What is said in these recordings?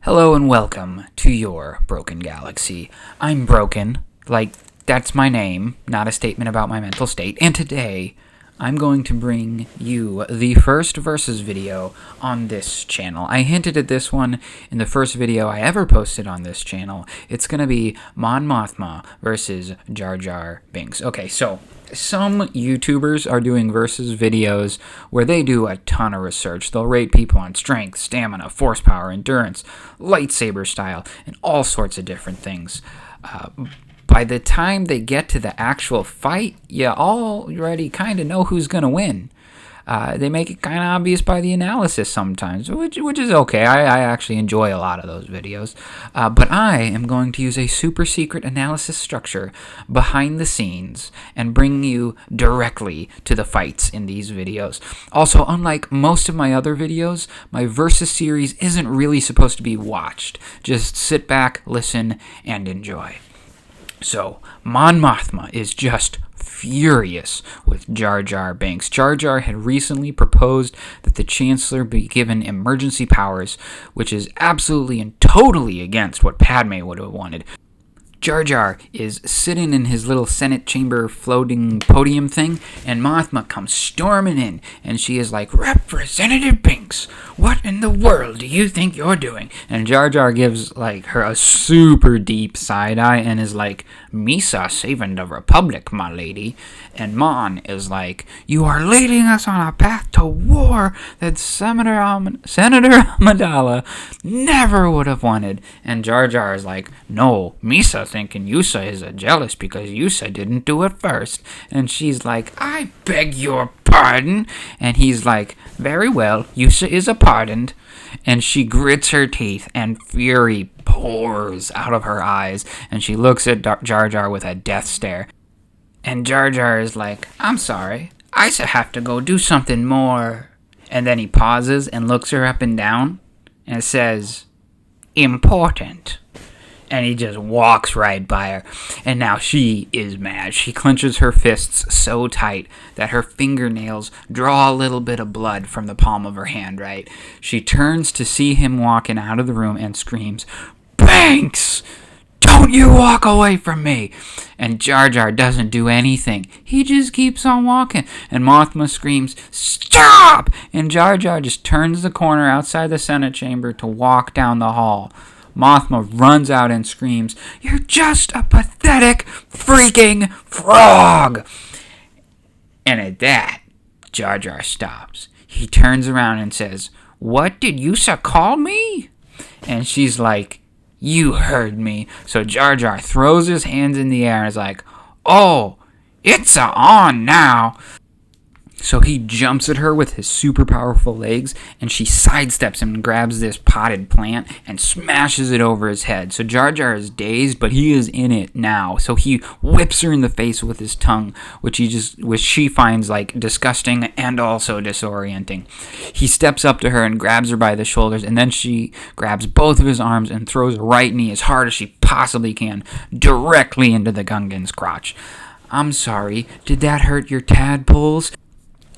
Hello and welcome to your broken galaxy. I'm broken, that's my name, not a statement about my mental state. And today, I'm going to bring you the first Versus video on this channel. I hinted at this one in the first video I ever posted on this channel. It's going to be Mon Mothma versus Jar Jar Binks. Okay, so some YouTubers are doing Versus videos where they do a ton of research. They'll rate people on strength, stamina, force power, endurance, lightsaber style, and all sorts of different things. By the time they get to the actual fight, you already kind of know who's going to win. They make it kind of obvious by the analysis sometimes, which is okay. I actually enjoy a lot of those videos. But I am going to use a super secret analysis structure behind the scenes and bring you directly to the fights in these videos. Also, unlike most of my other videos, my Versus series isn't really supposed to be watched. Just sit back, listen, and enjoy. So, Mon Mothma is just furious with Jar Jar Binks. Jar Jar had recently proposed that the Chancellor be given emergency powers, which is absolutely and totally against what Padme would have wanted. Jar Jar is sitting in his little Senate chamber floating podium thing, and Mothma comes storming in, and she is like, "Representative Binks, what in the world do you think you're doing?" And Jar Jar gives her a super deep side eye and is like, "Misa saving the Republic, my lady." And Mon is like, "You are leading us on a path to war that Senator Amidala never would have wanted." And Jar Jar is like, "No, Misa thinking Yusa is jealous because Yusa didn't do it first." And she's like, "I beg your pardon." And he's like, "Very well, Yusa is pardoned." And she grits her teeth and fury pours out of her eyes, and she looks at Jar Jar with a death stare. And Jar Jar is like, "I'm sorry, I have to go do something more." And then he pauses and looks her up and down and says, "Important." And he just walks right by her. And now she is mad. She clenches her fists so tight that her fingernails draw a little bit of blood from the palm of her hand, right? She turns to see him walking out of the room and screams, "Binks! Don't you walk away from me!" And Jar Jar doesn't do anything. He just keeps on walking. And Mothma screams, "Stop!" And Jar Jar just turns the corner outside the Senate chamber to walk down the hall. Mothma runs out and screams, "You're just a pathetic freaking frog!" And at that, Jar Jar stops. He turns around and says, "What did Yusa call me?" And she's like, "You heard me." So Jar Jar throws his hands in the air and is like, "Oh, it's on now." So he jumps at her with his super powerful legs, and she sidesteps him and grabs this potted plant and smashes it over his head. So Jar Jar is dazed, but he is in it now. So he whips her in the face with his tongue, which she finds disgusting and also disorienting. He steps up to her and grabs her by the shoulders, and then she grabs both of his arms and throws a right knee as hard as she possibly can directly into the Gungan's crotch. "I'm sorry, did that hurt your tadpoles?"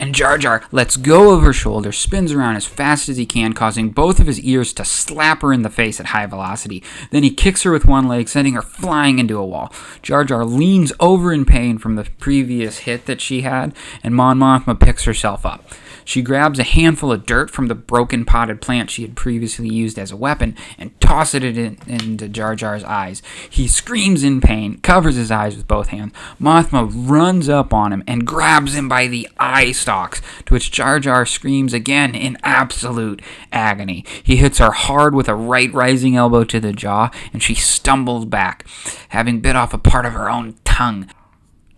And Jar Jar lets go of her shoulder, spins around as fast as he can, causing both of his ears to slap her in the face at high velocity. Then he kicks her with one leg, sending her flying into a wall. Jar Jar leans over in pain from the previous hit that she had, and Mon Mothma picks herself up. She grabs a handful of dirt from the broken potted plant she had previously used as a weapon and tosses it into Jar Jar's eyes. He screams in pain, covers his eyes with both hands. Mothma runs up on him and grabs him by the eye stalks, to which Jar Jar screams again in absolute agony. He hits her hard with a right rising elbow to the jaw, and she stumbles back, having bit off a part of her own tongue.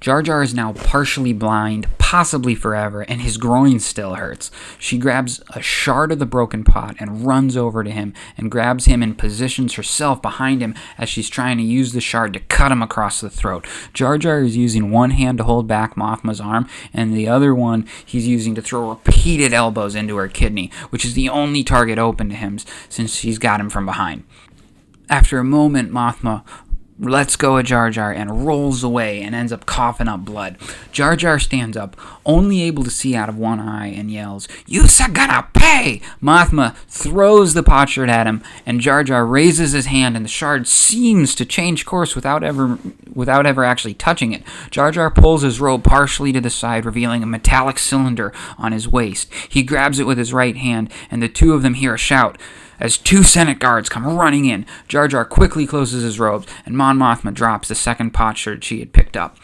Jar Jar is now partially blind, possibly forever, and his groin still hurts. She grabs a shard of the broken pot and runs over to him and grabs him and positions herself behind him as she's trying to use the shard to cut him across the throat. Jar Jar is using one hand to hold back Mothma's arm, and the other one he's using to throw repeated elbows into her kidney, which is the only target open to him since she's got him from behind. After a moment, Mothma lets go of Jar Jar and rolls away and ends up coughing up blood. Jar Jar stands up, only able to see out of one eye, and yells, "You's gonna pay!" Mothma throws the potsherd at him, and Jar Jar raises his hand, and the shard seems to change course without ever actually touching it. Jar Jar pulls his robe partially to the side, revealing a metallic cylinder on his waist. He grabs it with his right hand, and the two of them hear a shout as 2 Senate guards come running in. Jar Jar quickly closes his robes, and Mon Mothma drops the second potsherd she had picked up.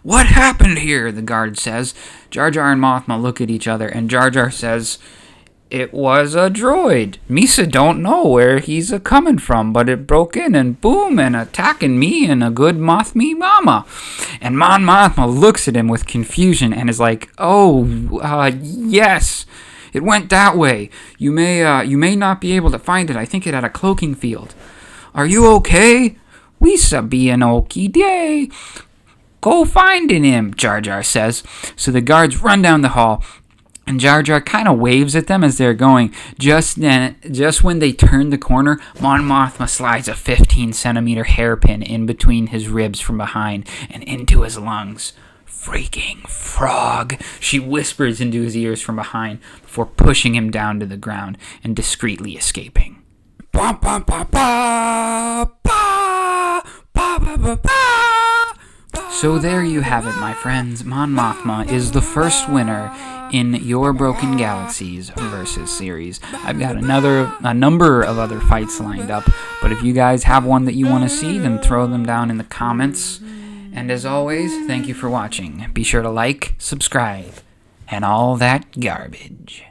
"What happened here?" the guard says. Jar Jar and Mothma look at each other, and Jar Jar says, "It was a droid. Misa don't know where he's a-coming from, but it broke in and boom, and attacking me and a good Mothme mama." And Mon Mothma looks at him with confusion and is like, yes. It went that way. You may not be able to find it. I think it had a cloaking field. Are you okay? We'sa be an okie day. Go finding him, Jar Jar says. So the guards run down the hall, and Jar Jar kind of waves at them as they're going. Just when they turn the corner, Mon Mothma slides a 15-centimeter hairpin in between his ribs from behind and into his lungs. "Freaking frog," she whispers into his ears from behind before pushing him down to the ground and discreetly escaping. So there you have it, my friends. Mon Mothma is the first winner in Your Broken Galaxies versus series. I've got a number of other fights lined up, but if you guys have one that you want to see, then throw them down in the comments. And as always, thank you for watching. Be sure to like, subscribe, and all that garbage.